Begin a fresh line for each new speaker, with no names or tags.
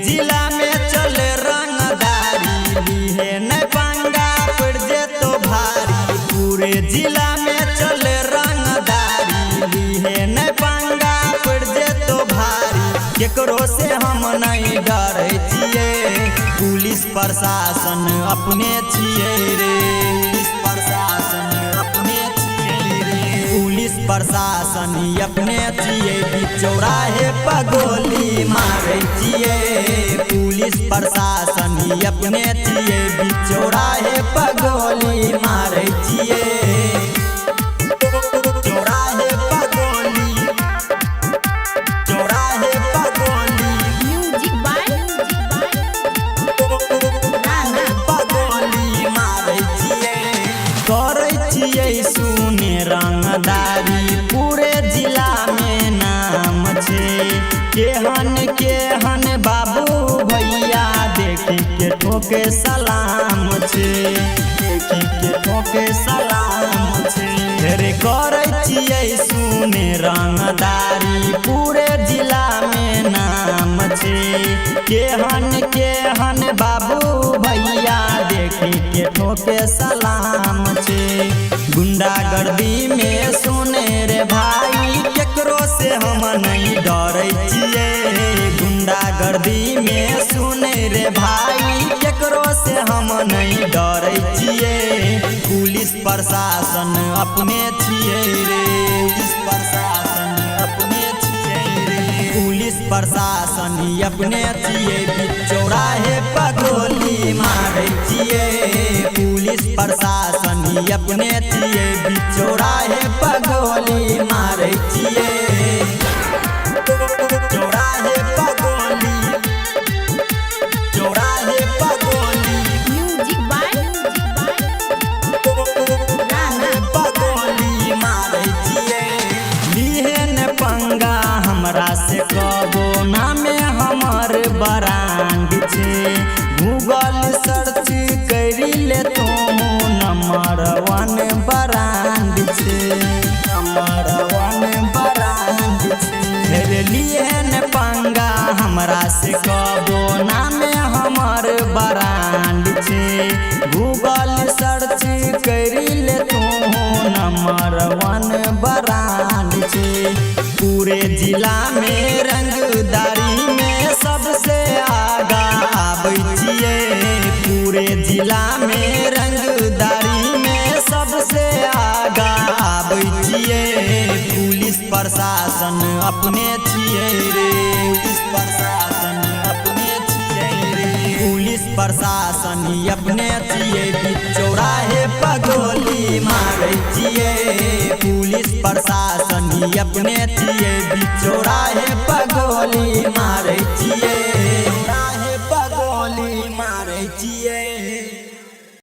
जिला में चले रंगदारी लीहे न पंगा पड़ जे तो भारी। पूरे जिला में चले रंगदारी लीहे न पंगा पड़ जे तो भारी। केकरो से हम नहीं डरे छिए, पुलिस प्रशासन अपने छिए रे। पुलिस प्रशासन अपने छिए रे। पुलिस प्रशासन अपने छिए, चौराहे पर गोली मारे छिए। पुलिस प्रशासन अपने छिए, चौराहे पर गोली मारे छिए। चौराहे पर गोली, चौराहे पर गोली।
म्यूजिक बाय
नाना पर गोली मारे छिए। करे छिए सुने रंगदारी, पूरे जिला में नाम छे। केहन बाबू भैया देखी के ठोके सलाम छे। देखी के ठोके सलाम छे। रे करे छिए सुने रंगदारी, पूरे जिला में नाम छे। केहन बाबू भैया देखी के ठोके सलाम छे। गुंडागर्दी में सुने रे भाई, केकरो से हम नहीं डरे छिए। गुंडागर्दी में सुने रे भाई, केकरो से हम नहीं डरे छिए। पुलिस प्रशासन अपने छिए रे। पुलिस प्रशासन अपने छिए रे। पुलिस प्रशासन अपने छिए, चौराहे पर गोली मारे छिए। पुलिस प्रशासन अपने छिए, चौराहे पर गोली मारे छिए। चौराहे पर गोली, चौराहे पर गोली।
म्यूजिक बाय
नाना पर गोली मारे छिए। लिहेन पंगा हमरा से कबो नामे हमर बरांड छे। गूगल सर्च करी ले तो नंबर 1 बरांड छे। नंबर 1 बरांड छे। लिहेन पंगा हमरा से कबो नामे हमर बरांड छे। गूगल सर्च करी ले तो नंबर 1 बरांड छे। पूरे जिला में रंगदारी में सबसे आगा आबै छिए। पूरे जिला में रंगदारी में सबसे आगा आबै छिए। पुलिस प्रशासन अपने छिए रे। पुलिस प्रशासन अपने छिए रे। पुलिस प्रशासन अपने छिए, चौराहे पर गोली मारे छिए। पुलिस प्रशासन अपने छिए, चौराहे पर गोली मारे छिए। चौराहे पर गोली मारे छिए।